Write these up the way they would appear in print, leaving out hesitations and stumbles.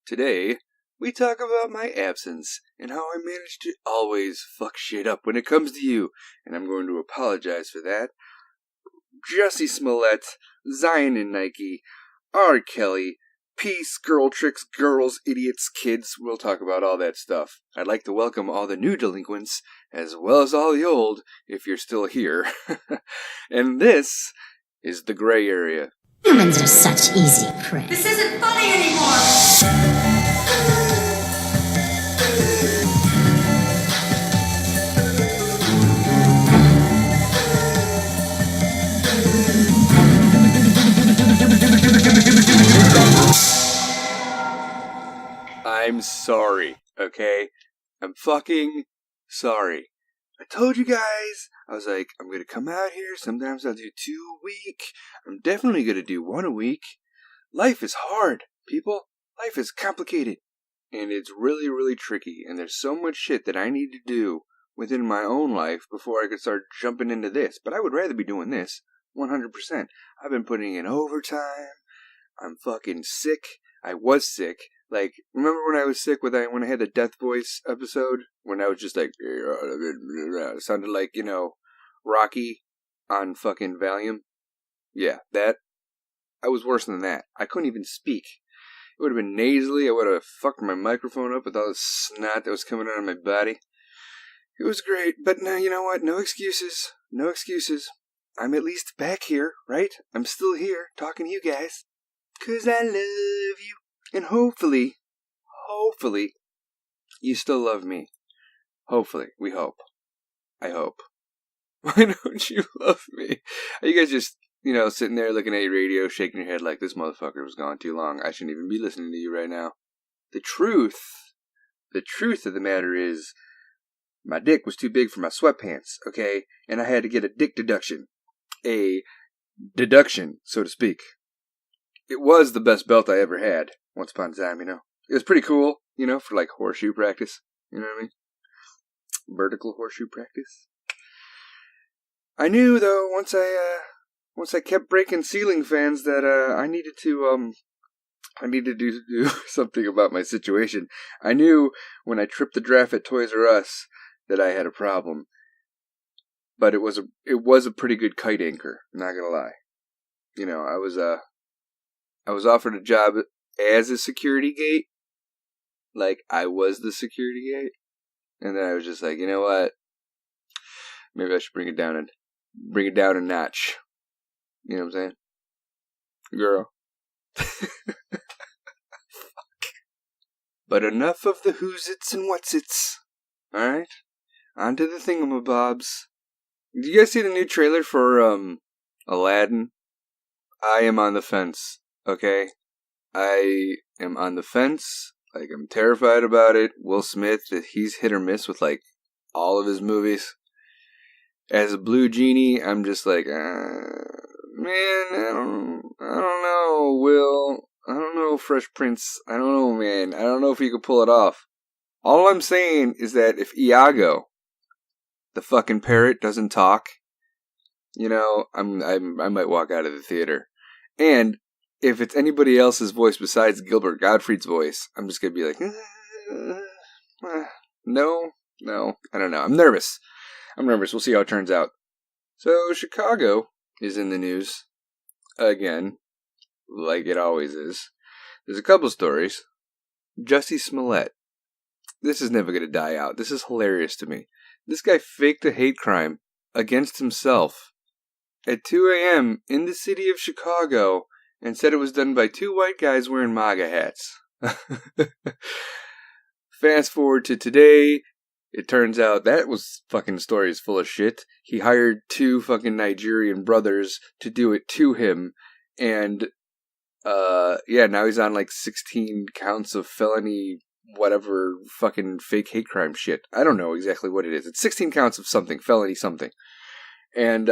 Today, we talk about my absence and how I manage to always fuck shit up when it comes to you, and I'm going to apologize for that. Jussie Smollett, Zion and Nike, R. Kelly, Peace, Girl Tricks, Girls, Idiots, Kids, we'll talk about all that stuff. I'd like to welcome all the new delinquents, as well as all the old, if you're still here. And this is the gray area. Humans are such easy prey. This isn't funny anymore! I'm sorry, okay? I'm fucking sorry. I told you guys, I was like, I'm gonna come out here, sometimes I'll do 2 a week. I'm definitely gonna do 1 a week. Life is hard, people. Life is complicated. And it's really, really tricky, and there's so much shit that I need to do within my own life before I could start jumping into this. But I would rather be doing this, 100%. I've been putting in overtime. I'm fucking sick. I was sick. Like, remember when I was sick when I had the Death Voice episode? When I was just like, sounded like, Rocky on fucking Valium? Yeah, that. I was worse than that. I couldn't even speak. It would have been nasally. I would have fucked my microphone up with all the snot that was coming out of my body. It was great, but now, you know what? No excuses. No excuses. I'm at least back here, right? I'm still here, talking to you guys. 'Cause I love you. And hopefully, you still love me. Hopefully, we hope. I hope. Why don't you love me? Are you guys just, sitting there looking at your radio, shaking your head like this motherfucker was gone too long? I shouldn't even be listening to you right now. The truth of the matter is, my dick was too big for my sweatpants, okay? And I had to get a dick deduction. A deduction, so to speak. It was the best belt I ever had. Once upon a time, It was pretty cool, for like horseshoe practice. You know what I mean? Vertical horseshoe practice. I knew, though, once I kept breaking ceiling fans that I needed to do something about my situation. I knew when I tripped the giraffe at Toys R Us that I had a problem. But it was a pretty good kite anchor, not gonna lie. I was offered a job as a security gate. Like, I was the security gate. And then I was just like, you know what? Maybe I should bring it down a notch. You know what I'm saying? Girl. Fuck. But enough of the who's-its and what's-its. Alright? On to the thingamabobs. Did you guys see the new trailer for, Aladdin? I am on the fence. Okay? I am on the fence. Like, I'm terrified about it. Will Smith, he's hit or miss with, like, all of his movies. As a blue genie, I'm just like, man, I don't know, Will. I don't know, Fresh Prince. I don't know, man. I don't know if you could pull it off. All I'm saying is that if Iago, the fucking parrot, doesn't talk, I might walk out of the theater. And if it's anybody else's voice besides Gilbert Gottfried's voice, I'm just going to be like, no, I don't know. I'm nervous. We'll see how it turns out. So, Chicago is in the news again, like it always is. There's a couple stories. Jussie Smollett. This is never going to die out. This is hilarious to me. This guy faked a hate crime against himself at 2 a.m. in the city of Chicago and said it was done by 2 white guys wearing MAGA hats. Fast forward to today, it turns out that fucking story is full of shit. He hired 2 fucking Nigerian brothers to do it to him, and, now he's on like 16 counts of felony, whatever, fucking fake hate crime shit. I don't know exactly what it is. It's 16 counts of something, felony something. And,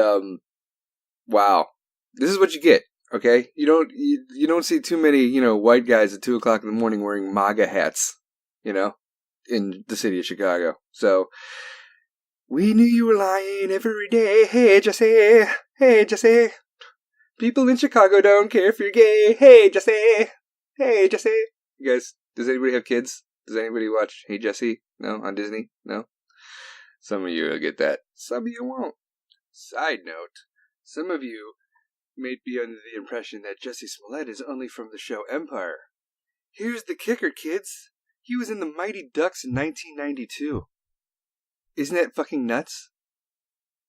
wow. This is what you get. Okay, you don't see too many, white guys at 2 o'clock in the morning wearing MAGA hats, in the city of Chicago. So, we knew you were lying every day. Hey, Jesse. People in Chicago don't care if you're gay. Hey, Jesse. You guys, does anybody have kids? Does anybody watch Hey Jesse? No? On Disney? No? Some of you will get that. Some of you won't. Side note, some of you may be under the impression that Jesse Smollett is only from the show Empire. Here's the kicker, kids. He was in the Mighty Ducks in 1992. Isn't that fucking nuts?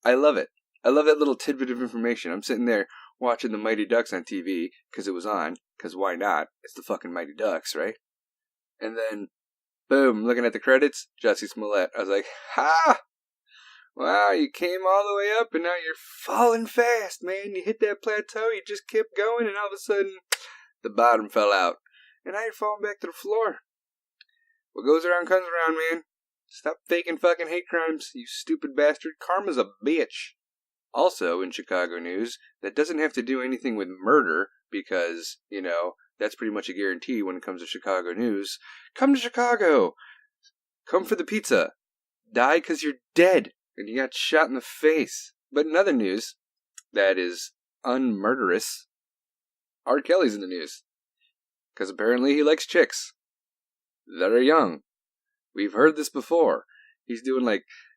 I love it. I love that little tidbit of information. I'm sitting there watching the Mighty Ducks on TV, because it was on, because why not? It's the fucking Mighty Ducks, right? And then, boom, looking at the credits, Jesse Smollett. I was like, ha! Wow, you came all the way up, and now you're falling fast, man. You hit that plateau, you just kept going, and all of a sudden, the bottom fell out. And now you're falling back to the floor. What goes around comes around, man. Stop faking fucking hate crimes, you stupid bastard. Karma's a bitch. Also, in Chicago news, that doesn't have to do anything with murder, because, that's pretty much a guarantee when it comes to Chicago news. Come to Chicago! Come for the pizza. Die because you're dead, and you got shot in the face. But in other news, that is unmurderous, R. Kelly's in the news. Because apparently he likes chicks that are young. We've heard this before. He's doing,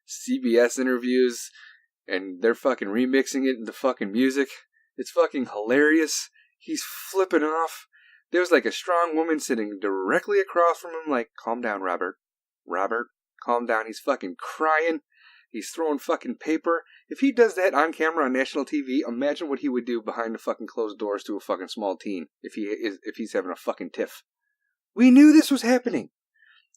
CBS interviews, and they're fucking remixing it into fucking music. It's fucking hilarious. He's flipping off. There's, a strong woman sitting directly across from him, calm down, Robert. Robert, calm down. He's fucking crying. He's throwing fucking paper. If he does that on camera on national TV, imagine what he would do behind the fucking closed doors to a fucking small teen if he's having a fucking tiff. We knew this was happening.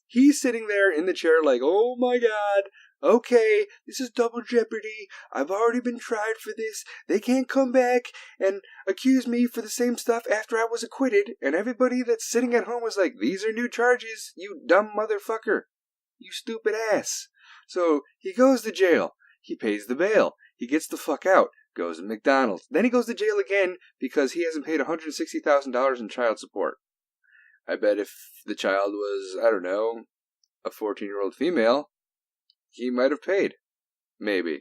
He's sitting there in the chair oh my god, okay, this is double jeopardy. I've already been tried for this. They can't come back and accuse me for the same stuff after I was acquitted. And everybody that's sitting at home was like, these are new charges, you dumb motherfucker. You stupid ass. So he goes to jail. He pays the bail. He gets the fuck out. Goes to McDonald's. Then he goes to jail again because he hasn't paid $160,000 in child support. I bet if the child was, I don't know, a 14-year-old female, he might have paid. Maybe.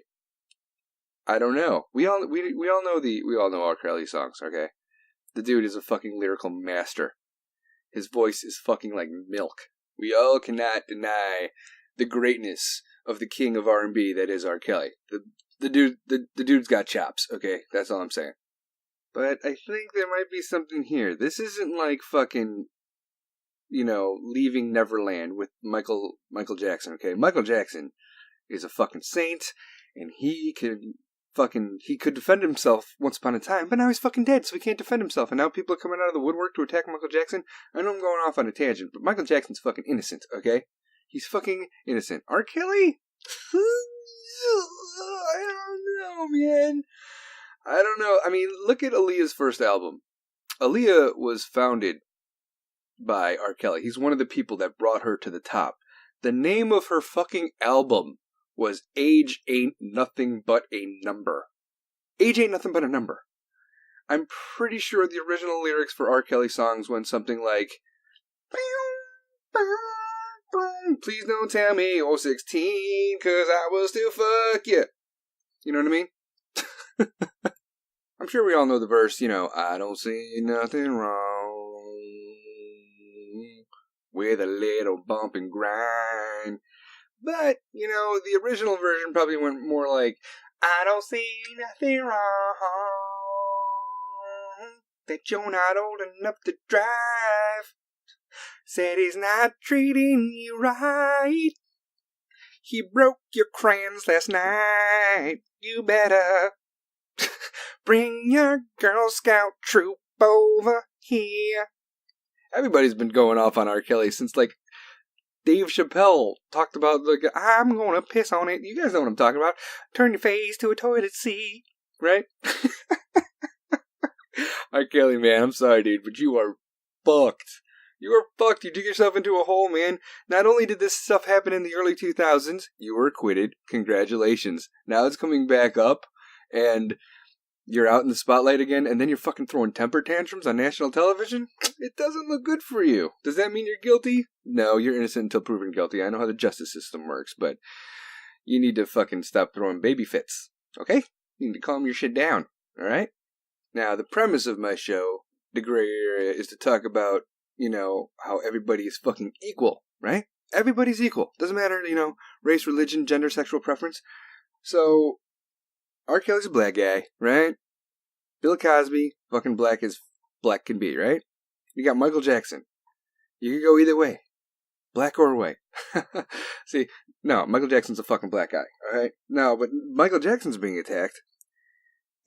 I don't know. We all know R. Kelly songs, okay? The dude is a fucking lyrical master. His voice is fucking like milk. We all cannot deny the greatness of the king of R&B that is R. Kelly. The dude's got chops, okay? That's all I'm saying. But I think there might be something here. This isn't like fucking, Leaving Neverland with Michael Jackson, okay? Michael Jackson is a fucking saint, and he could defend himself once upon a time, but now he's fucking dead, so he can't defend himself, and now people are coming out of the woodwork to attack Michael Jackson. I know I'm going off on a tangent, but Michael Jackson's fucking innocent, okay? He's fucking innocent. R. Kelly? I don't know, man. I don't know. I mean, look at Aaliyah's first album. Aaliyah was founded by R. Kelly. He's one of the people that brought her to the top. The name of her fucking album was Age Ain't Nothing But a Number. Age ain't nothing but a number. I'm pretty sure the original lyrics for R. Kelly songs went something like, please don't tell me you're 16, cause I will still fuck you. You know what I mean? I'm sure we all know the verse, I don't see nothing wrong with a little bump and grind. But, the original version probably went more like, I don't see nothing wrong that you're not old enough to drive. Said he's not treating you right. He broke your crayons last night. You better bring your Girl Scout troop over here. Everybody's been going off on R. Kelly since, Dave Chappelle talked about, I'm gonna piss on it. You guys know what I'm talking about. Turn your face to a toilet seat. Right? R. Kelly, man, I'm sorry, dude, but you are fucked. You are fucked. You dig yourself into a hole, man. Not only did this stuff happen in the early 2000s, you were acquitted. Congratulations. Now it's coming back up, and you're out in the spotlight again, and then you're fucking throwing temper tantrums on national television? It doesn't look good for you. Does that mean you're guilty? No, you're innocent until proven guilty. I know how the justice system works, but you need to fucking stop throwing baby fits, okay? You need to calm your shit down, alright? Now, the premise of my show, The Gray Area, is to talk about how everybody is fucking equal, right? Everybody's equal. Doesn't matter, race, religion, gender, sexual preference. So, R. Kelly's a black guy, right? Bill Cosby, fucking black as black can be, right? You got Michael Jackson. You can go either way. Black or white. See, no, Michael Jackson's a fucking black guy, alright? No, but Michael Jackson's being attacked.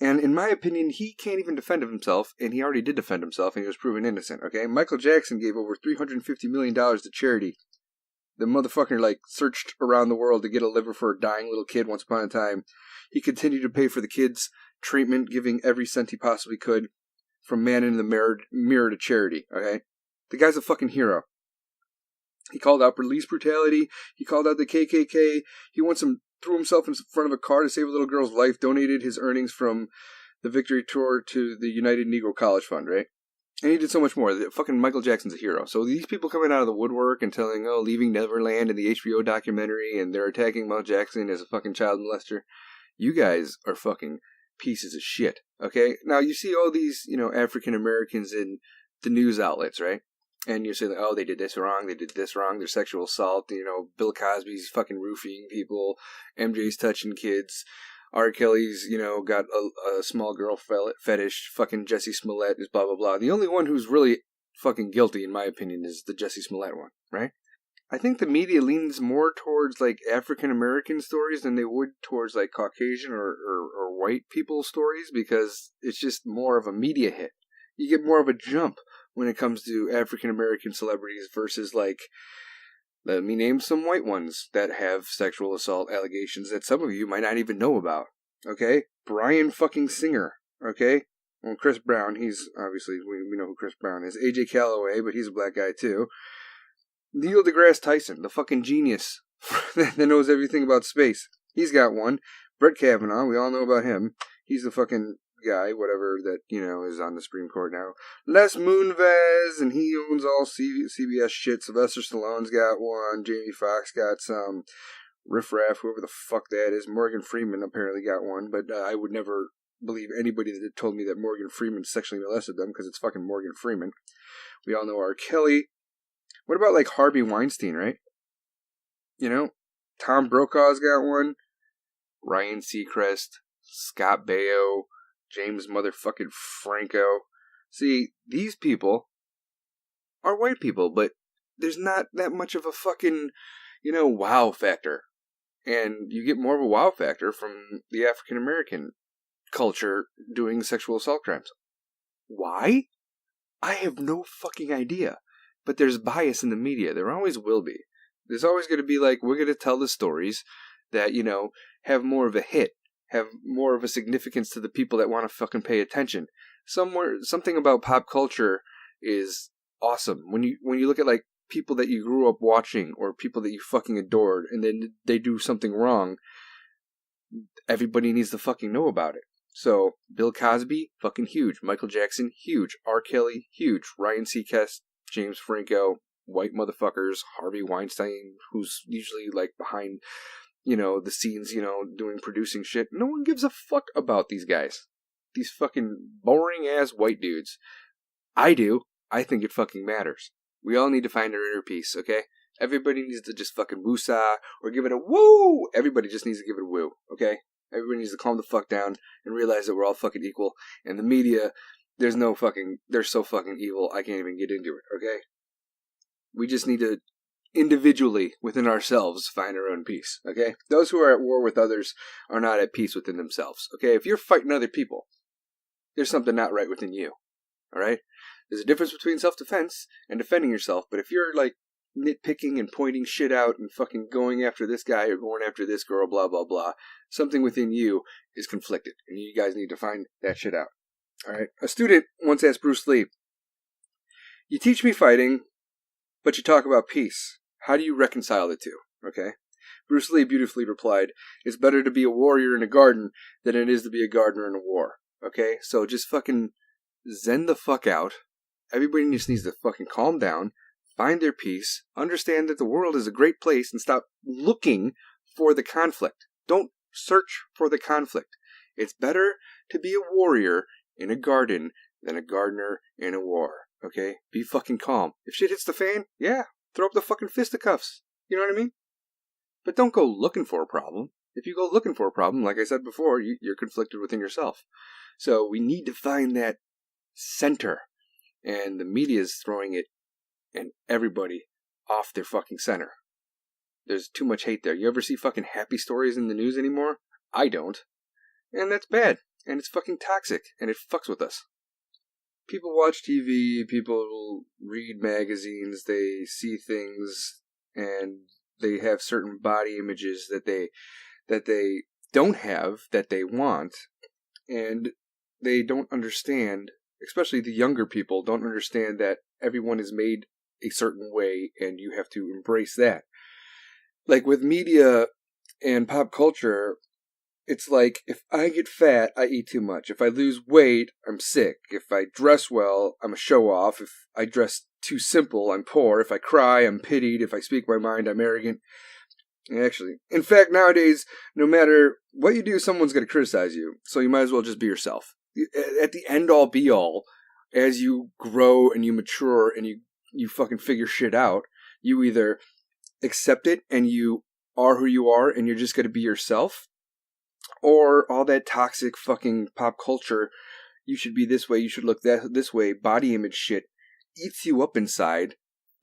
And in my opinion, he can't even defend himself, and he already did defend himself, and he was proven innocent, okay? Michael Jackson gave over $350 million to charity. The motherfucker, searched around the world to get a liver for a dying little kid once upon a time. He continued to pay for the kid's treatment, giving every cent he possibly could, from man in the mirror to charity, okay? The guy's a fucking hero. He called out police brutality. He called out the KKK. He once threw himself in front of a car to save a little girl's life, donated his earnings from the Victory Tour to the United Negro College Fund, right? And he did so much more. Fucking Michael Jackson's a hero. So these people coming out of the woodwork and telling, Leaving Neverland and the HBO documentary, and they're attacking Michael Jackson as a fucking child molester. You guys are fucking pieces of shit, okay? Now, you see all these, African Americans in the news outlets, right? And you say, they did this wrong, there's sexual assault, Bill Cosby's fucking roofing people, MJ's touching kids, R. Kelly's, got a small girl fetish, fucking Jussie Smollett is blah, blah, blah. The only one who's really fucking guilty, in my opinion, is the Jussie Smollett one, right? I think the media leans more towards, African-American stories than they would towards, Caucasian or white people stories, because it's just more of a media hit. You get more of a jump when it comes to African-American celebrities versus, let me name some white ones that have sexual assault allegations that some of you might not even know about, okay? Bryan fucking Singer, okay? Well, Chris Brown, he's, obviously, we know who Chris Brown is. AJ Calloway, but he's a black guy, too. Neil deGrasse Tyson, the fucking genius that knows everything about space. He's got one. Brett Kavanaugh, we all know about him. He's the fucking guy, whatever, that, is on the Supreme Court now. Les Moonves, and he owns all CBS shit. Sylvester Stallone's got one. Jamie Foxx got some. Riff Raff, whoever the fuck that is. Morgan Freeman apparently got one, but I would never believe anybody that told me that Morgan Freeman sexually molested them, because it's fucking Morgan Freeman. We all know R. Kelly. What about, Harvey Weinstein, right? Tom Brokaw's got one. Ryan Seacrest. Scott Baio. James motherfucking Franco. See, these people are white people, but there's not that much of a fucking, wow factor. And you get more of a wow factor from the African American culture doing sexual assault crimes. Why? I have no fucking idea. But there's bias in the media. There always will be. There's always going to be we're going to tell the stories that, have more of a hit. Have more of a significance to the people that want to fucking pay attention. Something about pop culture is awesome. When you look at people that you grew up watching or people that you fucking adored, and then they do something wrong, everybody needs to fucking know about it. So Bill Cosby, fucking huge. Michael Jackson, huge. R. Kelly, huge. Ryan Seacrest, James Franco, white motherfuckers. Harvey Weinstein, who's usually behind the scenes, doing producing shit. No one gives a fuck about these guys. These fucking boring ass white dudes. I do. I think it fucking matters. We all need to find our inner peace, okay? Everybody needs to just fucking woosah or give it a woo. Everybody just needs to give it a woo, okay? Everybody needs to calm the fuck down and realize that we're all fucking equal. And the media, they're so fucking evil, I can't even get into it, okay? We just need to individually within ourselves find our own peace, okay? Those who are at war with others are not at peace within themselves, okay? If you're fighting other people, there's something not right within you, all right? There's a difference between self-defense and defending yourself, but if you're nitpicking and pointing shit out and fucking going after this guy or going after this girl, blah, blah, blah, something within you is conflicted, and you guys need to find that shit out, all right? A student once asked Bruce Lee, "You teach me fighting, but you talk about peace. How do you reconcile the two?" Okay? Bruce Lee beautifully replied, "It's better to be a warrior in a garden than it is to be a gardener in a war." Okay? So just fucking zen the fuck out. Everybody just needs to fucking calm down, find their peace, understand that the world is a great place, and stop looking for the conflict. Don't search for the conflict. It's better to be a warrior in a garden than a gardener in a war. okay? Be fucking calm. If shit hits the fan, yeah, throw up the fucking fisticuffs. You know what I mean? But don't go looking for a problem. If you go looking for a problem, like I said before, you're conflicted within yourself. So we need to find that center. And the media is throwing it and everybody off their fucking center. There's too much hate there. You ever see fucking happy stories in the news anymore? I don't. And that's bad. And it's fucking toxic. And it fucks with us. People watch TV, people read magazines, they see things, and they have certain body images that they don't have, that they want, and they don't understand, especially the younger people don't understand that everyone is made a certain way, and you have to embrace that. Like with media and pop culture, it's like, if I get fat, I eat too much. If I lose weight, I'm sick. If I dress well, I'm a show-off. If I dress too simple, I'm poor. If I cry, I'm pitied. If I speak my mind, I'm arrogant. Actually, in fact, nowadays, no matter what you do, someone's going to criticize you. So you might as well just be yourself. At the end-all, be-all, as you grow and you mature and you fucking figure shit out, you either accept it and you are who you are and you're just going to be yourself, or all that toxic fucking pop culture, you should be this way, you should look this way, body image shit, eats you up inside,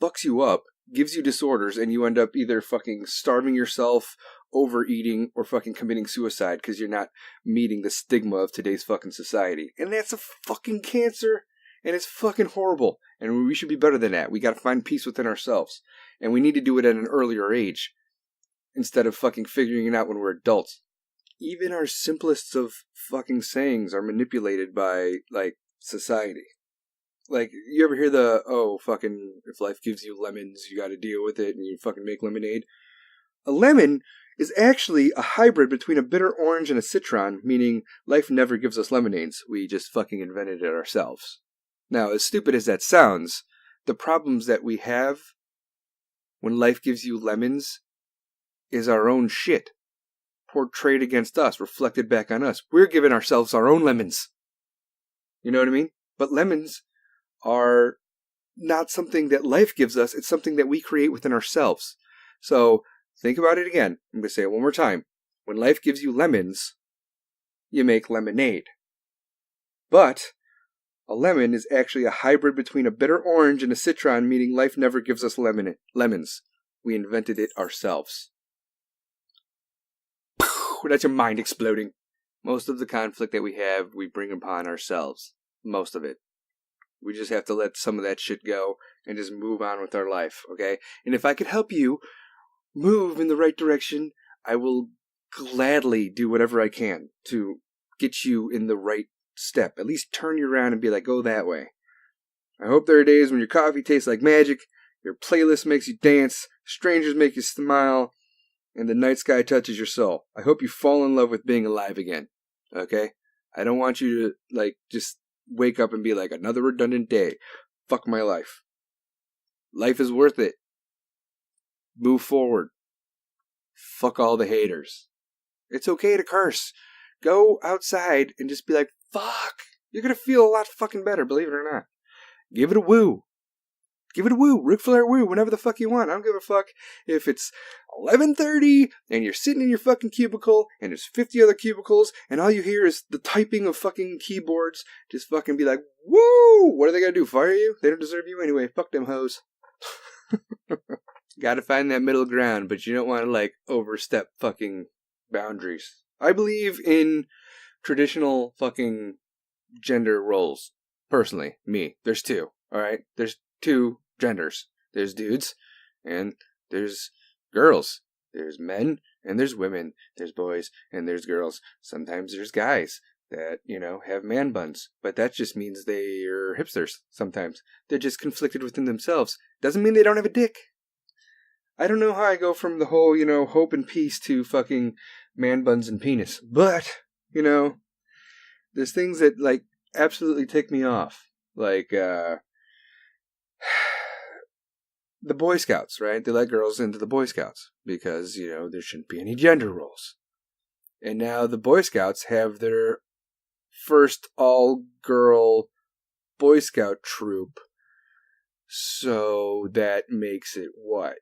fucks you up, gives you disorders, and you end up either fucking starving yourself, overeating, or fucking committing suicide because you're not meeting the stigma of today's fucking society. And that's a fucking cancer, and it's fucking horrible. And we should be better than that. We gotta find peace within ourselves. And we need to do it at an earlier age, instead of fucking figuring it out when we're adults. Even our simplest of fucking sayings are manipulated by, like, society. Like, you ever hear the, fucking, if life gives you lemons, you gotta deal with it, and you fucking make lemonade? A lemon is actually a hybrid between a bitter orange and a citron, meaning life never gives us lemonades. We just fucking invented it ourselves. Now, as stupid as that sounds, the problems that we have when life gives you lemons is our own shit. Portrayed against us, reflected back on us. We're giving ourselves our own lemons. You know what I mean? But lemons are not something that life gives us. It's something that we create within ourselves. So think about it again. I'm going to say it one more time. When life gives you lemons, you make lemonade. But a lemon is actually a hybrid between a bitter orange and a citron, meaning life never gives us lemons. We invented it ourselves. That's your mind exploding. Most of the conflict that we have, we bring upon ourselves. Most of it. We just have to let some of that shit go and just move on with our life, okay? And if I could help you move in the right direction, I will gladly do whatever I can to get you in the right step. At least turn you around and be like, go that way. I hope there are days when your coffee tastes like magic, your playlist makes you dance, strangers make you smile, and the night sky touches your soul. I hope you fall in love with being alive again, okay? I don't want you to, just wake up and be like, another redundant day. Fuck my life. Life is worth it. Move forward. Fuck all the haters. It's okay to curse. Go outside and just be like, fuck. You're gonna feel a lot fucking better, believe it or not. Give it a woo. Give it a woo. Ric Flair woo whenever the fuck you want. I don't give a fuck if it's 11:30 and you're sitting in your fucking cubicle and there's 50 other cubicles and all you hear is the typing of fucking keyboards. Just fucking be like, woo! What are they gonna do? Fire you? They don't deserve you anyway. Fuck them hoes. Gotta find that middle ground, but you don't want to, overstep fucking boundaries. I believe in traditional fucking gender roles. Personally, me. There's two, alright? There's two genders. There's dudes and there's girls. There's men and there's women. There's boys and there's girls. Sometimes there's guys that, have man buns. But that just means they are hipsters sometimes. They're just conflicted within themselves. Doesn't mean they don't have a dick. I don't know how I go from the whole, hope and peace to fucking man buns and penis. But, there's things that, absolutely tick me off. The Boy Scouts, right? They let girls into the Boy Scouts because, there shouldn't be any gender roles. And now the Boy Scouts have their first all-girl Boy Scout troop So that makes it what?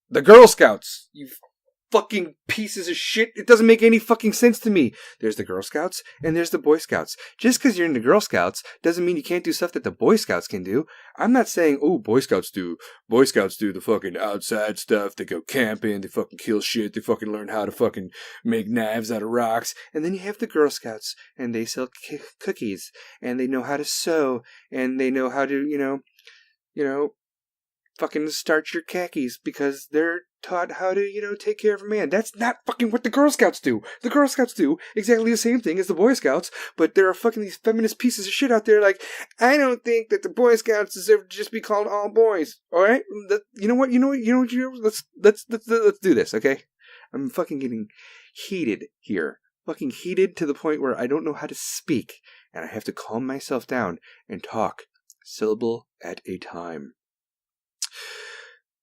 The Girl Scouts! You fucking pieces of shit. It doesn't make any fucking sense to me. There's the Girl Scouts and there's the Boy Scouts. Just because you're in the Girl Scouts doesn't mean you can't do stuff that the Boy Scouts can do. I'm not saying, oh, Boy Scouts do the fucking outside stuff. They go camping, they fucking kill shit, they fucking learn how to fucking make knives out of rocks. And then you have the Girl Scouts and they sell cookies and they know how to sew and they know how to, you know, fucking starch your khakis because they're taught how to, take care of a man. That's not fucking what the Girl Scouts do. The Girl Scouts do exactly the same thing as the Boy Scouts, but there are fucking these feminist pieces of shit out there like, I don't think that the Boy Scouts deserve to just be called all boys. All right? You know what? Let's do this, okay? I'm fucking getting heated here. Fucking heated to the point where I don't know how to speak, and I have to calm myself down and talk syllable at a time.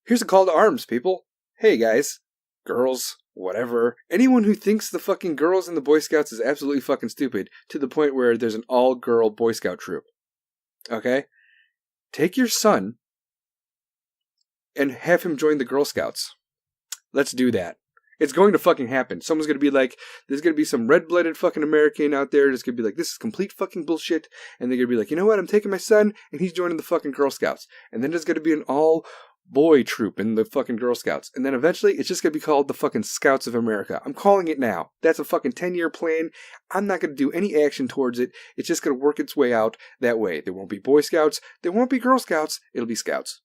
Here's a call to arms, people. Hey guys, girls, whatever. Anyone who thinks the fucking girls in the Boy Scouts is absolutely fucking stupid to the point where there's an all-girl Boy Scout troop. Okay? Take your son and have him join the Girl Scouts. Let's do that. It's going to fucking happen. Someone's going to be like, there's going to be some red-blooded fucking American out there that's going to be like, this is complete fucking bullshit. And they're going to be like, you know what? I'm taking my son and he's joining the fucking Girl Scouts. And then there's going to be an all-boy troop in the fucking Girl Scouts. And then eventually it's just going to be called the fucking Scouts of America. I'm calling it now. That's a fucking 10-year plan. I'm not going to do any action towards it. It's just going to work its way out that way. There won't be Boy Scouts. There won't be Girl Scouts. It'll be Scouts.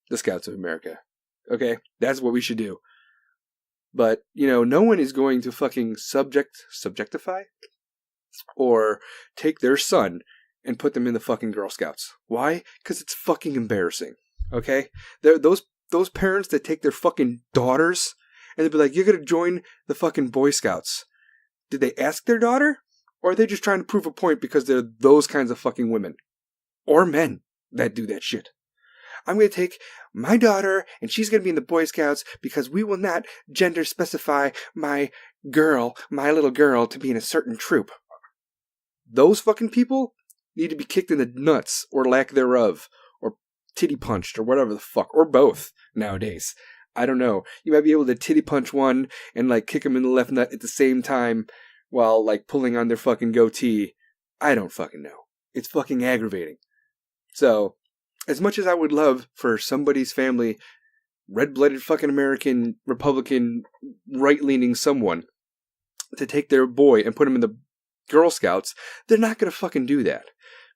The Scouts of America. Okay? That's what we should do. But, no one is going to fucking subjectify or take their son and put them in the fucking Girl Scouts. Why? Because it's fucking embarrassing. Okay? Those parents that take their fucking daughters and they'll be like, you're going to join the fucking Boy Scouts. Did they ask their daughter? Or are they just trying to prove a point because they're those kinds of fucking women? Or men that do that shit. I'm going to take my daughter and she's going to be in the Boy Scouts because we will not gender specify my little girl to be in a certain troop. Those fucking people need to be kicked in the nuts or lack thereof or titty punched or whatever the fuck, or both nowadays. I don't know. You might be able to titty punch one and kick them in the left nut at the same time while pulling on their fucking goatee. I don't fucking know. It's fucking aggravating. So, as much as I would love for somebody's family, red-blooded fucking American, Republican, right-leaning someone, to take their boy and put him in the Girl Scouts, they're not going to fucking do that.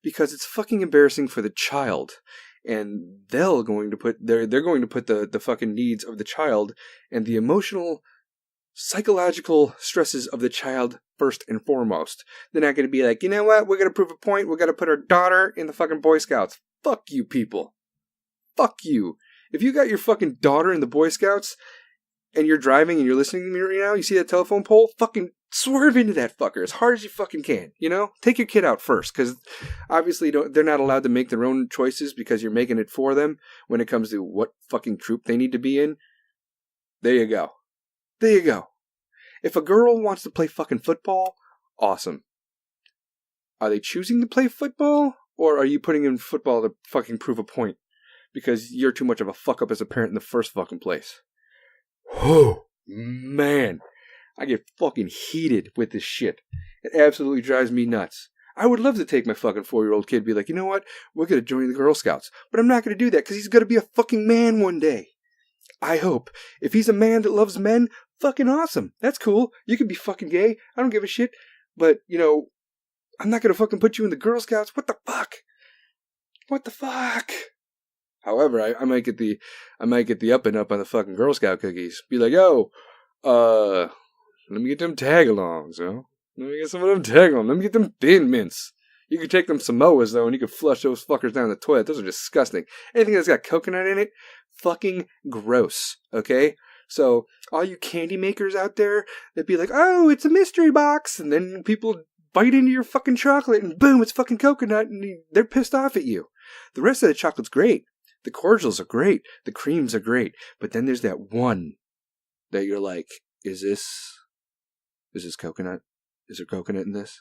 Because it's fucking embarrassing for the child. And they're going to put the fucking needs of the child and the emotional, psychological stresses of the child first and foremost. They're not going to be like, you know what, we're going to prove a point, we're going to put our daughter in the fucking Boy Scouts. Fuck you people. Fuck you. If you got your fucking daughter in the Boy Scouts and you're driving and you're listening to me right now, you see that telephone pole? Fucking swerve into that fucker as hard as you fucking can, Take your kid out first, because obviously they're not allowed to make their own choices because you're making it for them when it comes to what fucking troop they need to be in. There you go. There you go. If a girl wants to play fucking football, awesome. Are they choosing to play football? Or are you putting in football to fucking prove a point? Because you're too much of a fuck up as a parent in the first fucking place. Oh, man. I get fucking heated with this shit. It absolutely drives me nuts. I would love to take my fucking 4-year-old kid and be like, you know what? We're going to join the Girl Scouts. But I'm not going to do that because he's going to be a fucking man one day. I hope. If he's a man that loves men, fucking awesome. That's cool. You can be fucking gay. I don't give a shit. But, I'm not going to fucking put you in the Girl Scouts. What the fuck? What the fuck? However, I might get the up and up on the fucking Girl Scout cookies. Be like, yo, let me get them tag-alongs, Let me get some of them tag-alongs. Let me get them Thin Mints. You can take them Samoas, though, and you can flush those fuckers down the toilet. Those are disgusting. Anything that's got coconut in it, fucking gross, okay? So, all you candy makers out there, that'd be like, oh, it's a mystery box, and then people bite into your fucking chocolate and boom, it's fucking coconut and they're pissed off at you. The rest of the chocolate's great. The cordials are great. The creams are great. But then there's that one that you're like, is this coconut? Is there coconut in this?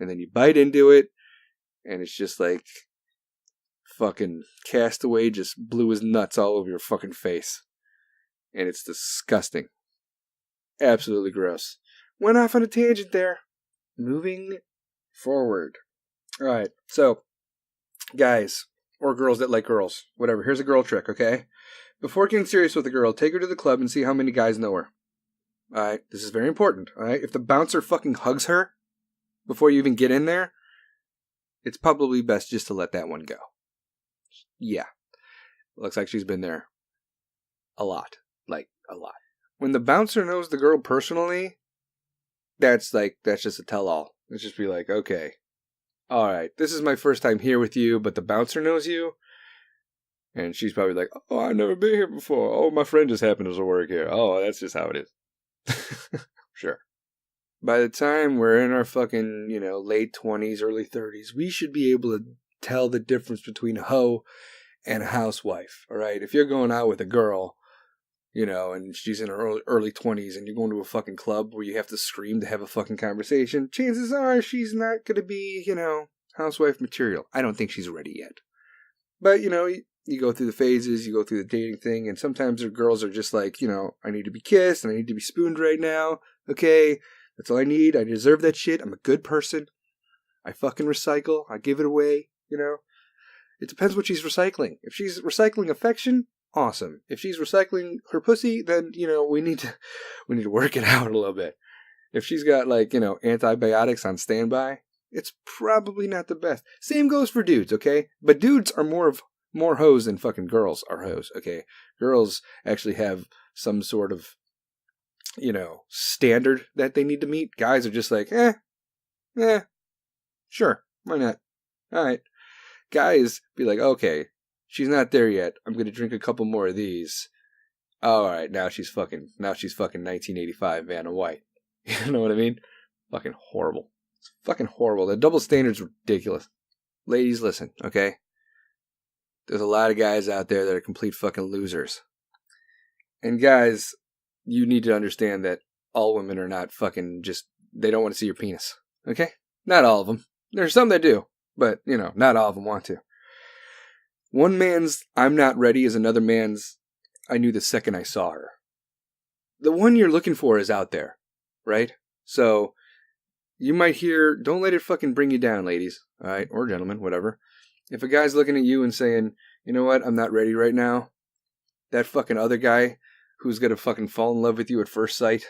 And then you bite into it and it's just like fucking castaway just blew his nuts all over your fucking face. And it's disgusting. Absolutely gross. Went off on a tangent there. Moving forward. Alright, so, guys, or girls that like girls, whatever, here's a girl trick, okay? Before getting serious with a girl, take her to the club and see how many guys know her. Alright, this is very important, alright? If the bouncer fucking hugs her before you even get in there, it's probably best just to let that one go. Yeah. Looks like she's been there a lot. Like, a lot. When the bouncer knows the girl personally, that's just a tell-all. Let's just be like, okay, alright, this is my first time here with you, but the bouncer knows you. And she's probably like, oh, I've never been here before. Oh, my friend just happened to work here. Oh, that's just how it is. Sure. By the time we're in our fucking, late 20s, early 30s, we should be able to tell the difference between a hoe and a housewife. Alright, if you're going out with a girl, and she's in her early 20s and you're going to a fucking club where you have to scream to have a fucking conversation, chances are she's not going to be, housewife material. I don't think she's ready yet. But, you go through the phases, you go through the dating thing, and sometimes the girls are just like, I need to be kissed and I need to be spooned right now. Okay, that's all I need. I deserve that shit. I'm a good person. I fucking recycle. I give it away, It depends what she's recycling. If she's recycling affection, awesome. If she's recycling her pussy, then, we need to work it out a little bit. If she's got, antibiotics on standby, it's probably not the best. Same goes for dudes, okay? But dudes are more hoes than fucking girls are hoes, okay? Girls actually have some sort of, standard that they need to meet. Guys are just like, sure, why not? Alright. Guys be like, okay, she's not there yet. I'm going to drink a couple more of these. Alright, now she's fucking 1985 Vanna White. You know what I mean? Fucking horrible. It's fucking horrible. The double standard's ridiculous. Ladies, listen, okay? There's a lot of guys out there that are complete fucking losers. And guys, you need to understand that all women are not fucking they don't want to see your penis. Okay? Not all of them. There's some that do. But, not all of them want to. One man's I'm not ready is another man's I knew the second I saw her. The one you're looking for is out there, right? So, you might hear, don't let it fucking bring you down, ladies, alright? Or gentlemen, whatever. If a guy's looking at you and saying, you know what, I'm not ready right now, that fucking other guy who's gonna fucking fall in love with you at first sight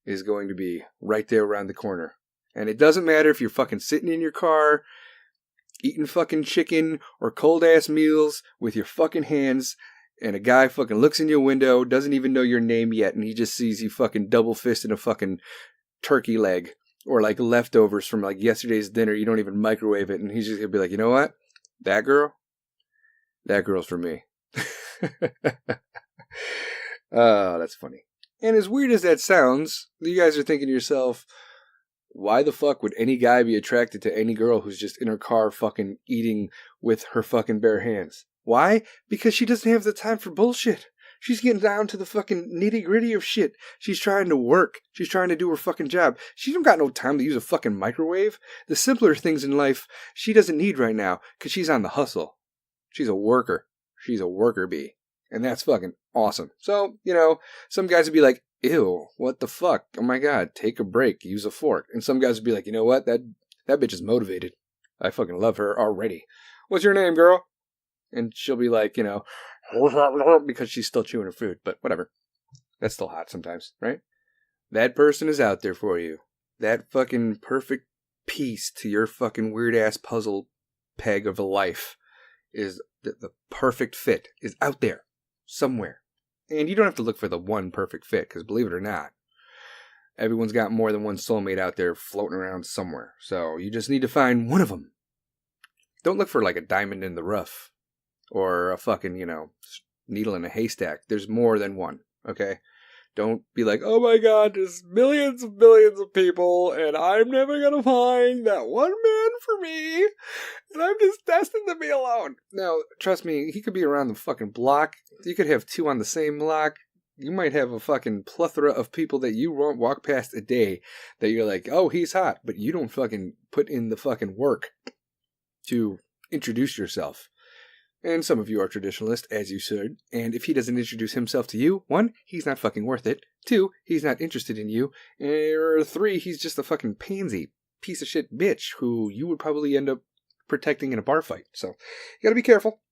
is going to be right there around the corner. And it doesn't matter if you're fucking sitting in your car, eating fucking chicken or cold ass meals with your fucking hands, and a guy fucking looks in your window, doesn't even know your name yet, and he just sees you fucking double fisting a fucking turkey leg or like leftovers from like yesterday's dinner. You don't even microwave it, and he's just gonna be like, you know what? That girl's for me. Oh, that's funny. And as weird as that sounds, you guys are thinking to yourself, why the fuck would any guy be attracted to any girl who's just in her car fucking eating with her fucking bare hands? Why? Because she doesn't have the time for bullshit. She's getting down to the fucking nitty gritty of shit. She's trying to work. She's trying to do her fucking job. She don't got no time to use a fucking microwave. The simpler things in life she doesn't need right now because she's on the hustle. She's a worker. She's a worker bee. And that's fucking awesome. So, some guys would be like, ew, what the fuck? Oh my god, take a break, use a fork. And some guys would be like, you know what? That bitch is motivated. I fucking love her already. What's your name, girl? And she'll be like, because she's still chewing her food, but whatever. That's still hot sometimes, right? That person is out there for you. That fucking perfect piece to your fucking weird ass puzzle peg of a life is the perfect fit is out there somewhere. And you don't have to look for the one perfect fit, because believe it or not, everyone's got more than one soulmate out there floating around somewhere. So you just need to find one of them. Don't look for like a diamond in the rough or a fucking, needle in a haystack. There's more than one, okay? Don't be like, oh my god, there's millions of billions of people, and I'm never gonna find that one man for me, and I'm just destined to be alone. Now, trust me, he could be around the fucking block. You could have two on the same block. You might have a fucking plethora of people that you won't walk past a day that you're like, oh, he's hot, but you don't fucking put in the fucking work to introduce yourself. And some of you are traditionalist, as you should. And if he doesn't introduce himself to you, 1, he's not fucking worth it. 2, he's not interested in you. Or 3, he's just a fucking pansy, piece of shit bitch who you would probably end up protecting in a bar fight. So, you gotta be careful.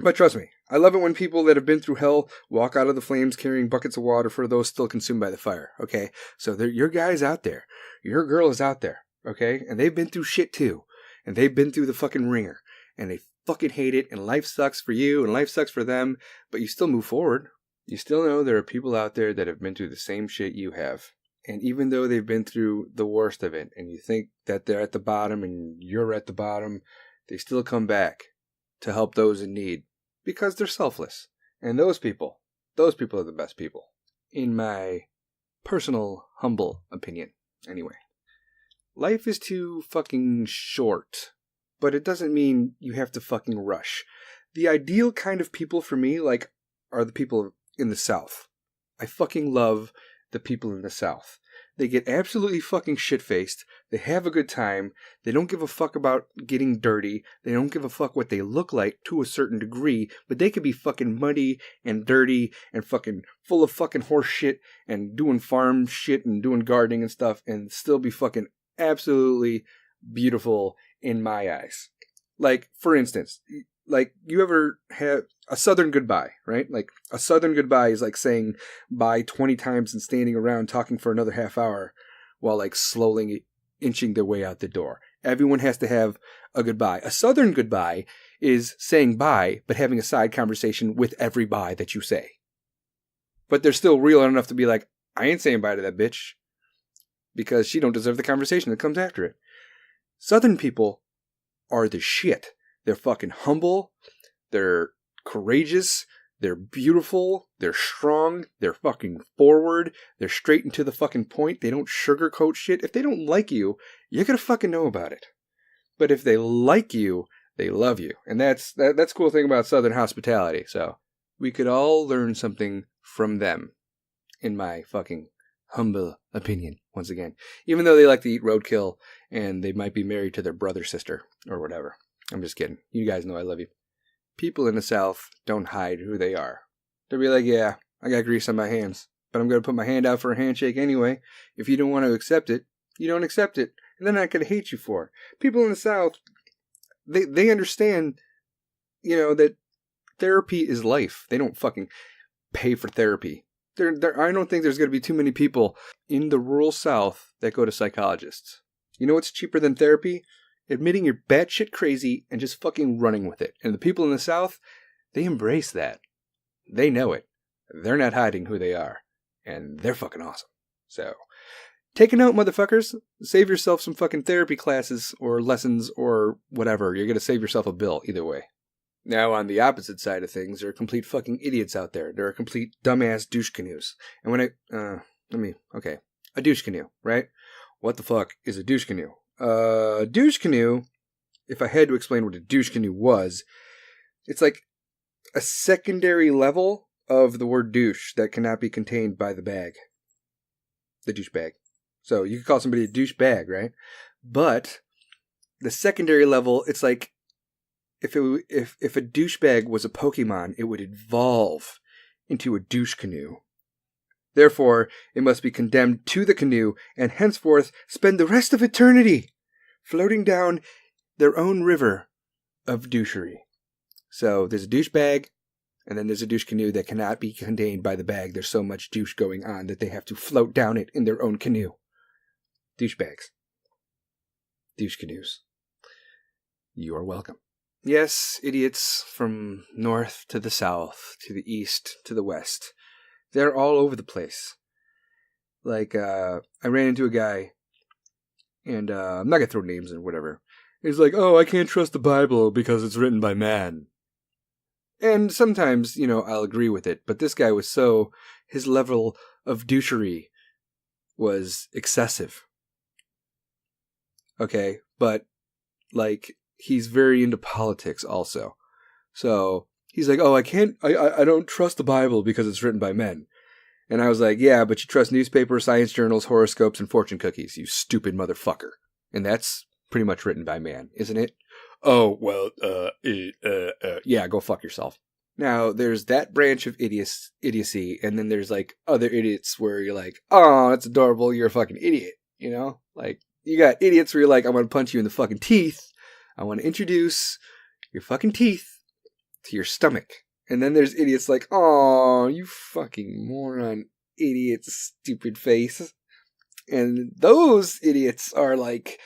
But trust me, I love it when people that have been through hell walk out of the flames carrying buckets of water for those still consumed by the fire, okay? So your guy's out there. Your girl is out there, okay? And they've been through shit too. And they've been through the fucking ringer. And they fucking hate it, and life sucks for you, and life sucks for them, but you still move forward. You still know there are people out there that have been through the same shit you have. And even though they've been through the worst of it, and you think that they're at the bottom and you're at the bottom, they still come back to help those in need because they're selfless. And those people are the best people, in my personal, humble opinion. Anyway, life is too fucking short, but it doesn't mean you have to fucking rush. The ideal kind of people for me, like, are the people in the South. I fucking love the people in the South. They get absolutely fucking shit-faced. They have a good time. They don't give a fuck about getting dirty. They don't give a fuck what they look like to a certain degree, but they could be fucking muddy and dirty and fucking full of fucking horse shit and doing farm shit and doing gardening and stuff and still be fucking absolutely beautiful in my eyes. Like, for instance, like, you ever have a Southern goodbye, right? Like, a Southern goodbye is like saying bye 20 times and standing around talking for another half hour while, like, slowly inching their way out the door. Everyone has to have a goodbye. A Southern goodbye is saying bye, but having a side conversation with every bye that you say. But they're still real enough to be like, I ain't saying bye to that bitch because she don't deserve the conversation that comes after it. Southern people are the shit. They're fucking humble. They're courageous. They're beautiful. They're strong. They're fucking forward. They're straight and to the fucking point. They don't sugarcoat shit. If they don't like you, you're gonna fucking know about it. But if they like you, they love you. And that's the cool thing about Southern hospitality. So we could all learn something from them, in my fucking humble opinion, once again. Even though they like to eat roadkill and they might be married to their brother, sister, or whatever. I'm just kidding. You guys know I love you. People in the South don't hide who they are. They'll be like, yeah, I got grease on my hands, but I'm going to put my hand out for a handshake anyway. If you don't want to accept it, you don't accept it. And they're not going to hate you for it. People in the South, they understand, you know, that therapy is life. They don't fucking pay for therapy. I don't think there's going to be too many people in the rural South that go to psychologists. You know what's cheaper than therapy? Admitting you're batshit crazy and just fucking running with it. And the people in the South, they embrace that. They know it. They're not hiding who they are. And they're fucking awesome. So, take a note, motherfuckers. Save yourself some fucking therapy classes or lessons or whatever. You're going to save yourself a bill either way. Now, on the opposite side of things, there are complete fucking idiots out there. There are complete dumbass douche canoes. And when a douche canoe, right? What the fuck is a douche canoe? Douche canoe, if I had to explain what a douche canoe was, it's like a secondary level of the word douche that cannot be contained by the bag. The douche bag. So you could call somebody a douche bag, right? But the secondary level, it's like if a douchebag was a Pokemon, it would evolve into a douche canoe. Therefore, it must be condemned to the canoe and henceforth spend the rest of eternity floating down their own river of douchery. So there's a douchebag, and then there's a douche canoe that cannot be contained by the bag. There's so much douche going on that they have to float down it in their own canoe. Douchebags. Douche canoes. You are welcome. Yes, idiots from north to the south, to the east, to the west. They're all over the place. Like, I ran into a guy, and I'm not going to throw names or whatever. He's like, oh, I can't trust the Bible because it's written by man. And sometimes, you know, I'll agree with it, but this guy was his level of douchery was excessive. Okay, but, like, he's very into politics also. So, he's like, oh, I don't trust the Bible because it's written by men. And I was like, yeah, but you trust newspapers, science journals, horoscopes, and fortune cookies, you stupid motherfucker. And that's pretty much written by man, isn't it? oh, well, yeah, go fuck yourself. Now, there's that branch of idiocy, and then there's, like, other idiots where you're like, oh, that's adorable, you're a fucking idiot, you know? Like, you got idiots where you're like, I want to punch you in the fucking teeth. I want to introduce your fucking teeth to your stomach. And then there's idiots like, oh, you fucking moron, idiot, stupid face. And those idiots are like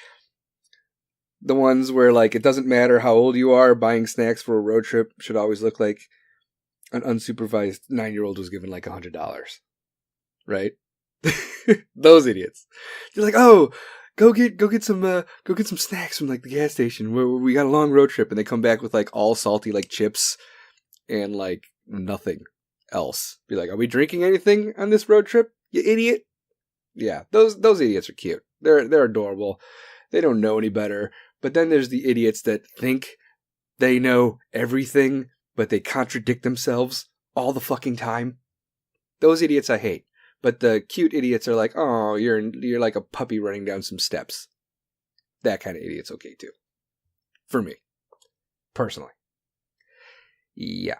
the ones where, like, it doesn't matter how old you are, buying snacks for a road trip should always look like an unsupervised 9-year-old was given like $100. Right? Those idiots. They're like, oh, go get some snacks from like the gas station. We got a long road trip, and they come back with like all salty like chips and like nothing else. Be like, are we drinking anything on this road trip, you idiot? Yeah, those idiots are cute. They're adorable. They don't know any better. But then there's the idiots that think they know everything, but they contradict themselves all the fucking time. Those idiots I hate. But the cute idiots are like, oh, you're like a puppy running down some steps. That kind of idiot's okay too. For me. Personally. Yeah.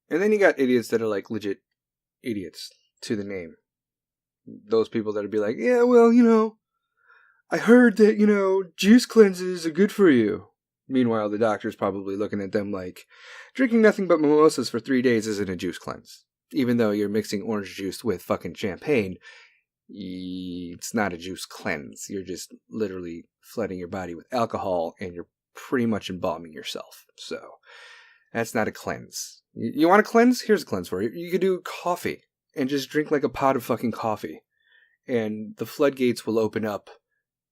And then you got idiots that are like legit idiots to the name. Those people that'll be like, yeah, well, I heard that, juice cleanses are good for you. Meanwhile, the doctor's probably looking at them like, drinking nothing but mimosas for 3 days isn't a juice cleanse. Even though you're mixing orange juice with fucking champagne, it's not a juice cleanse. You're just literally flooding your body with alcohol, and you're pretty much embalming yourself. So, that's not a cleanse. You want a cleanse? Here's a cleanse for you. You could do coffee, and just drink like a pot of fucking coffee. And the floodgates will open up,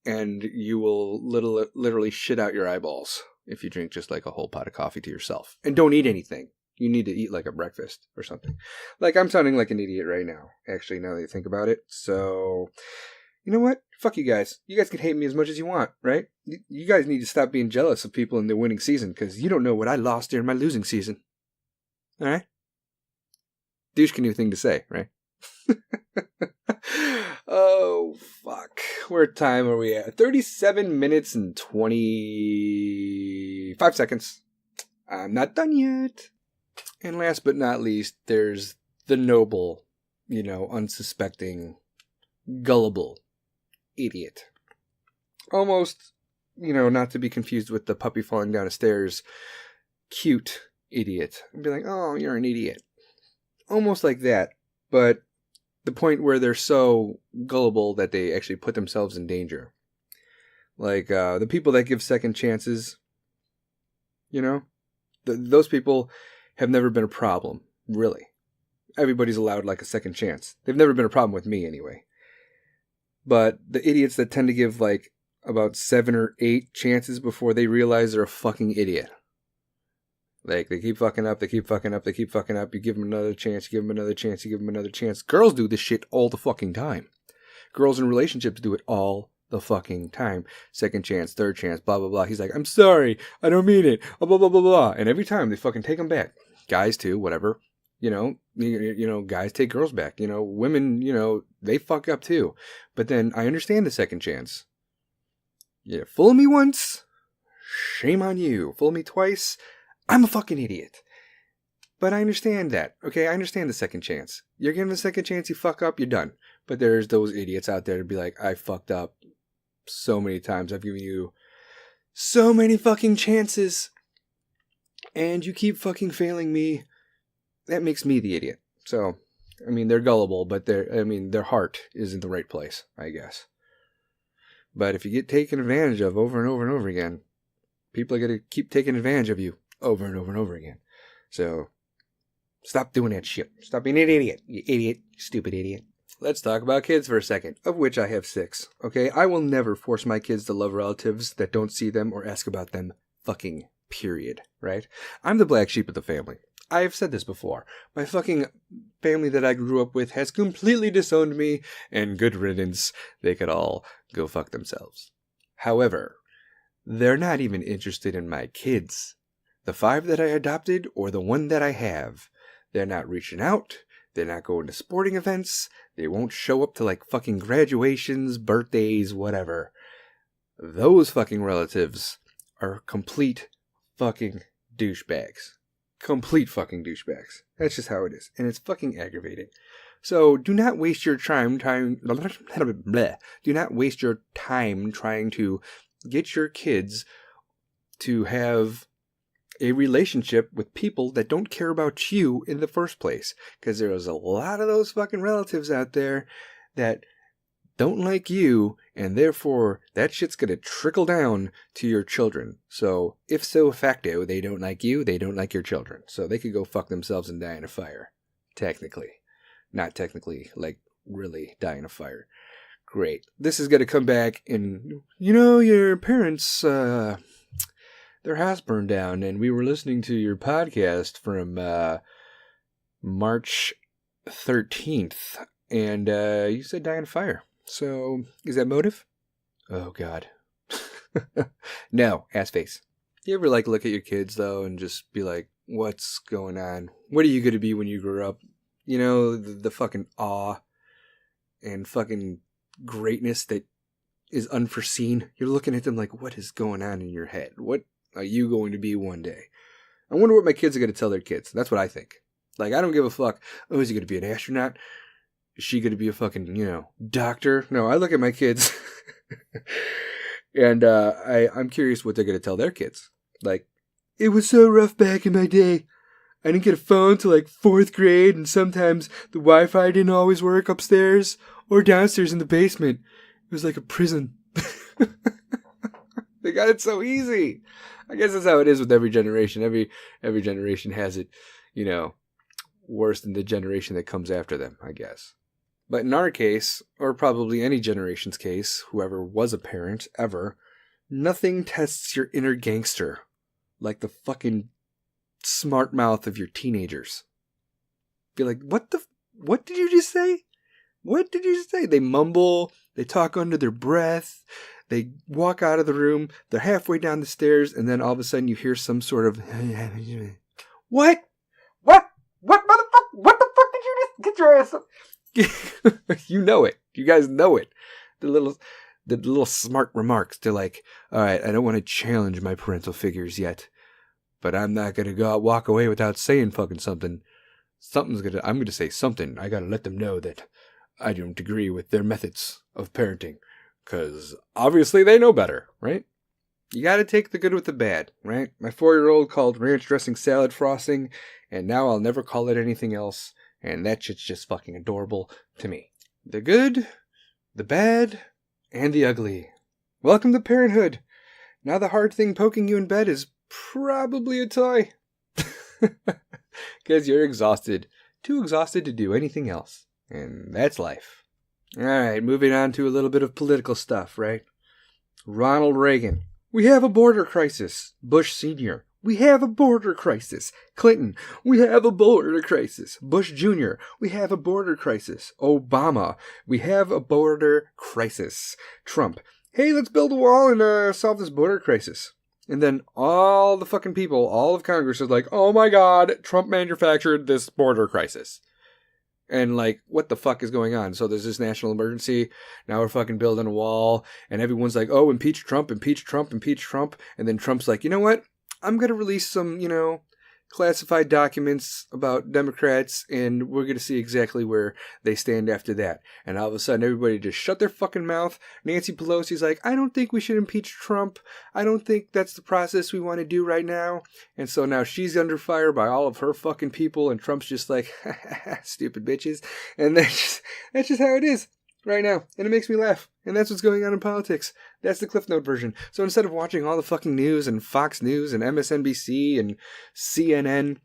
and you will literally shit out your eyeballs if you drink just like a whole pot of coffee to yourself. And don't eat anything. You need to eat like a breakfast or something. Like, I'm sounding like an idiot right now, actually, now that you think about it. So, you know what? Fuck you guys. You guys can hate me as much as you want, right? You guys need to stop being jealous of people in their winning season, because you don't know what I lost during my losing season. Alright? Douche canoe thing to say, right? Oh, fuck. What time are we at? 37 minutes and 25 seconds. I'm not done yet. And last but not least, there's the noble, unsuspecting, gullible idiot. Almost, not to be confused with the puppy falling down the stairs, cute idiot. I'd be like, oh, you're an idiot. Almost like that, but the point where they're so gullible that they actually put themselves in danger. Like, the people that give second chances, those people have never been a problem, really. Everybody's allowed like a second chance. They've never been a problem with me anyway. But the idiots that tend to give like about 7 or 8 chances before they realize they're a fucking idiot. Like, they keep fucking up, they keep fucking up, they keep fucking up. You give them another chance, you give them another chance, you give them another chance. Girls do this shit all the fucking time. Girls in relationships do it all the fucking time. Second chance, third chance, blah, blah, blah. He's like, I'm sorry, I don't mean it, blah, blah, blah, blah. And every time they fucking take them back. Guys too, whatever. Guys take girls back. Women, they fuck up too. But then I understand the second chance. Yeah, fool me once, shame on you. Fool me twice, I'm a fucking idiot. But I understand that, okay? I understand the second chance. You're given the second chance, you fuck up, you're done. But there's those idiots out there to be like, I fucked up so many times. I've given you so many fucking chances, and you keep fucking failing me. That makes me the idiot. So, they're gullible, but their heart is in the right place, I guess. But if you get taken advantage of over and over and over again, people are going to keep taking advantage of you over and over and over again. So, stop doing that shit. Stop being an idiot, you idiot, stupid idiot. Let's talk about kids for a second, of which I have 6. Okay, I will never force my kids to love relatives that don't see them or ask about them. Fucking period, right? I'm the black sheep of the family. I have said this before. My fucking family that I grew up with has completely disowned me, and good riddance. They could all go fuck themselves. However, they're not even interested in my kids. The 5 that I adopted, or the 1 that I have, they're not reaching out. They're not going to sporting events. They won't show up to like fucking graduations, birthdays, whatever. Those fucking relatives are complete fucking douchebags. Complete fucking douchebags. That's just how it is. And it's fucking aggravating. So do not waste your time do not waste your time trying to get your kids to have a relationship with people that don't care about you in the first place. Because there's a lot of those fucking relatives out there that don't like you, and therefore that shit's going to trickle down to your children. So, if so facto, they don't like you, they don't like your children. So they could go fuck themselves and die in a fire. Technically. Not technically, like really die in a fire. Great. This is going to come back and, your parents, their house burned down, and we were listening to your podcast from March 13th, and you said die in a fire. So, is that motive? Oh, God. No, ass face. You ever, look at your kids, though, and just be like, what's going on? What are you going to be when you grow up? The fucking awe and fucking greatness that is unforeseen. You're looking at them like, what is going on in your head? What are you going to be one day? I wonder what my kids are going to tell their kids. That's what I think. I don't give a fuck. Oh, is he going to be an astronaut? Is she going to be a fucking, doctor? No, I look at my kids and I'm curious what they're going to tell their kids. It was so rough back in my day. I didn't get a phone till 4th grade, and sometimes the Wi-Fi didn't always work upstairs or downstairs in the basement. It was like a prison. They got it so easy. I guess that's how it is with every generation. Every generation has it, worse than the generation that comes after them, I guess. But in our case, or probably any generation's case, whoever was a parent ever, nothing tests your inner gangster like the fucking smart mouth of your teenagers. Be like, what did you just say? What did you just say? They mumble, they talk under their breath, they walk out of the room, they're halfway down the stairs, and then all of a sudden you hear some sort of, what? What motherfucker? What the fuck did you just get your ass up? You know it. You guys know it. The little smart remarks. They're like, all right, I don't want to challenge my parental figures yet, but I'm not going to go out, walk away without saying fucking something. I'm going to say something. I got to let them know that I don't agree with their methods of parenting, because obviously they know better, right? You got to take the good with the bad, right? My 4-year-old called ranch dressing salad frosting, and now I'll never call it anything else, and that shit's just fucking adorable to me. The good, the bad, and the ugly. Welcome to parenthood. Now the hard thing poking you in bed is probably a toy. Because you're exhausted. Too exhausted to do anything else. And that's life. Alright, moving on to a little bit of political stuff, right? Ronald Reagan. We have a border crisis. Bush Sr. We have a border crisis. Clinton. We have a border crisis. Bush Jr. We have a border crisis. Obama. We have a border crisis. Trump. Hey, let's build a wall and solve this border crisis. And then all the fucking people, all of Congress is like, oh my God, Trump manufactured this border crisis. And what the fuck is going on? So there's this national emergency. Now we're fucking building a wall. And everyone's like, oh, impeach Trump, impeach Trump, impeach Trump. And then Trump's like, you know what? I'm going to release some, classified documents about Democrats, and we're going to see exactly where they stand after that. And all of a sudden, everybody just shut their fucking mouth. Nancy Pelosi's like, I don't think we should impeach Trump. I don't think that's the process we want to do right now. And so now she's under fire by all of her fucking people, and Trump's just like, stupid bitches. And that's just how it is right now. And it makes me laugh. And that's what's going on in politics. That's the Cliff Note version. So instead of watching all the fucking news and Fox News and MSNBC and CNN.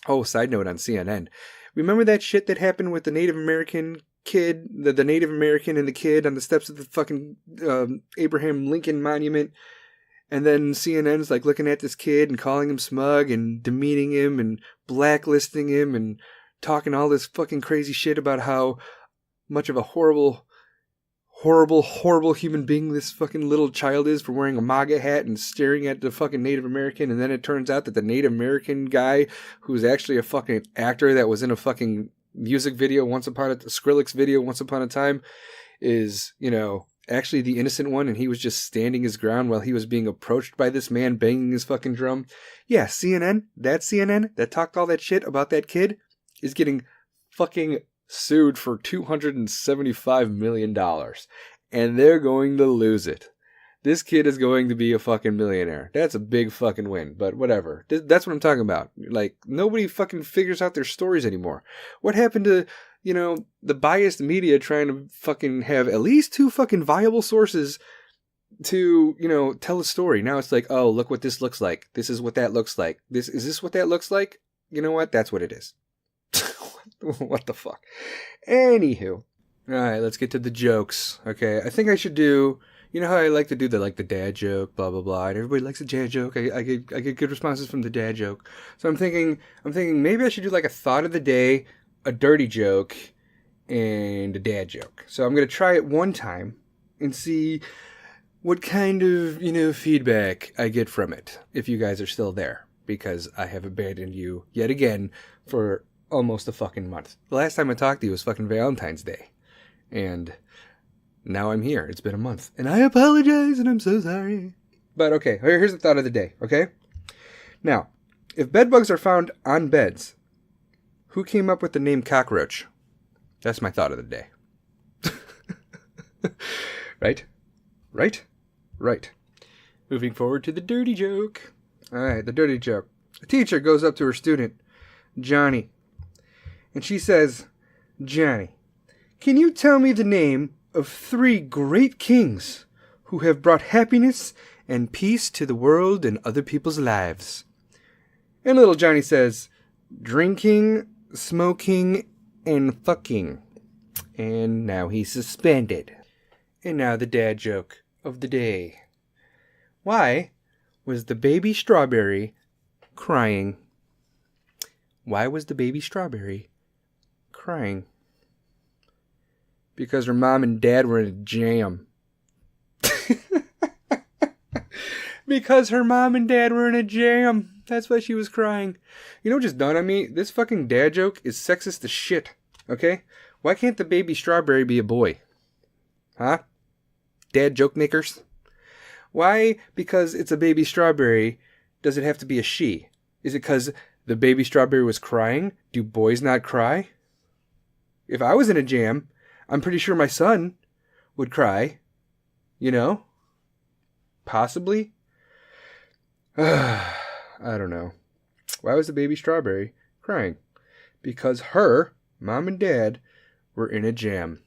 Oh, side note on CNN. Remember that shit that happened with the Native American kid, the Native American and the kid on the steps of the fucking Abraham Lincoln Monument? And then CNN's looking at this kid and calling him smug and demeaning him and blacklisting him and talking all this fucking crazy shit about how much of a horrible human being this fucking little child is for wearing a MAGA hat and staring at the fucking Native American. And then it turns out that the Native American guy, who's actually a fucking actor that was in a fucking music video Skrillex video once upon a time, is, actually the innocent one and he was just standing his ground while he was being approached by this man banging his fucking drum. Yeah, CNN that talked all that shit about that kid is getting fucking sued for $275 million. And they're going to lose it. This kid is going to be a fucking millionaire. That's a big fucking win, but whatever. That's what I'm talking about. Like, nobody fucking figures out their stories anymore. What happened to, the biased media trying to fucking have at least 2 fucking viable sources to, tell a story? Now it's like, oh, look what this looks like. This is what that looks like. Is this what that looks like? You know what? That's what it is. What the fuck? Anywho. Alright, let's get to the jokes. Okay, I think I should do... You know how I like to do the dad joke, blah blah blah, and everybody likes a dad joke. I get good responses from the dad joke. So I'm thinking maybe I should do like a thought of the day, a dirty joke, and a dad joke. So I'm gonna try it one time and see what kind of feedback I get from it. If you guys are still there, because I have abandoned you yet again for almost a fucking month. The last time I talked to you was fucking Valentine's Day, and now I'm here. It's been a month. And I apologize, and I'm so sorry. But okay, here's the thought of the day, okay? Now, if bedbugs are found on beds, who came up with the name cockroach? That's my thought of the day. Right? Moving forward to the dirty joke. Alright, the dirty joke. A teacher goes up to her student, Johnny, and she says, Johnny, can you tell me the name of 3 great kings who have brought happiness and peace to the world and other people's lives? And little Johnny says, drinking, smoking, and fucking. And now he's suspended. And now the dad joke of the day. Why was the baby strawberry crying? Why was the baby strawberry crying? Because her mom and dad were in a jam. Because her mom and dad were in a jam. That's why she was crying. You know what just dawned on me? This fucking dad joke is sexist as shit. Okay? Why can't the baby strawberry be a boy? Huh? Dad joke makers? Why, because it's a baby strawberry, does it have to be a she? Is it because the baby strawberry was crying? Do boys not cry? If I was in a jam, I'm pretty sure my son would cry. Possibly. I don't know. Why was the baby strawberry crying? Because her mom and dad were in a jam.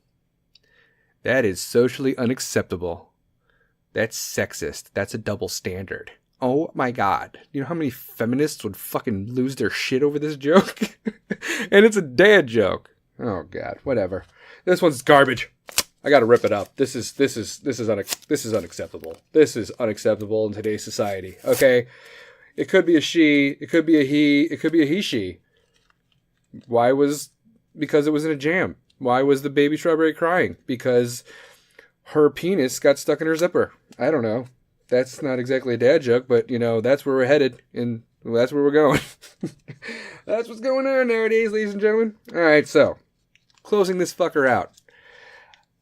That is socially unacceptable. That's sexist. That's a double standard. Oh my god. You know how many feminists would fucking lose their shit over this joke? And it's a dad joke. Oh god, whatever. This one's garbage. I gotta rip it up. This is unacceptable. This is unacceptable in today's society. Okay? It could be a she, it could be a he, it could be a he-she. Because it was in a jam. Why was the baby strawberry crying? Because her penis got stuck in her zipper. I don't know. That's not exactly a dad joke, but, that's where we're headed, and that's where we're going. That's what's going on nowadays, ladies and gentlemen. Alright, so, closing this fucker out.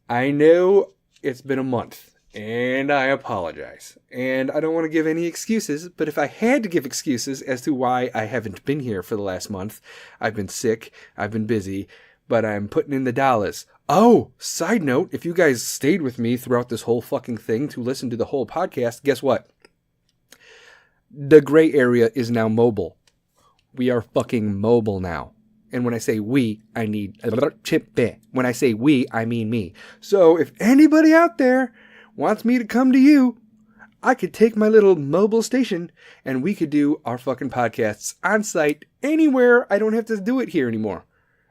I know it's been a month, and I apologize. And I don't want to give any excuses, but if I had to give excuses as to why I haven't been here for the last month, I've been sick, I've been busy, but I'm putting in the dollars. Oh, side note, if you guys stayed with me throughout this whole fucking thing to listen to the whole podcast, guess what? The gray area is now mobile. We are fucking mobile now. And when I say we, I need chip. When I say we, I mean me. So if anybody out there wants me to come to you, I could take my little mobile station and we could do our fucking podcasts on site anywhere. I don't have to do it here anymore.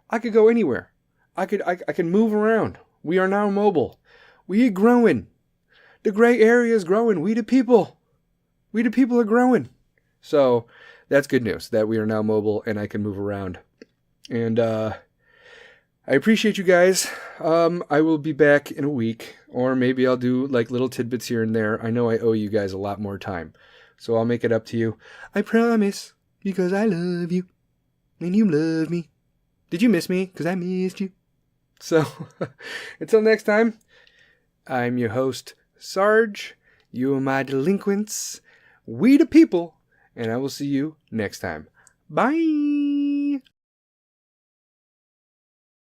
I could go anywhere. I can move around. We are now mobile. We are growing. The gray area is growing. We the people are growing. So that's good news that we are now mobile and I can move around. And I appreciate you guys. I will be back in a week, or maybe I'll do like little tidbits here and there. I know I owe you guys a lot more time, so I'll make it up to you. I promise, because I love you, and you love me. Did you miss me? Because I missed you. So, until next time, I'm your host, Sarge. You are my delinquents. We the people. And I will see you next time. Bye.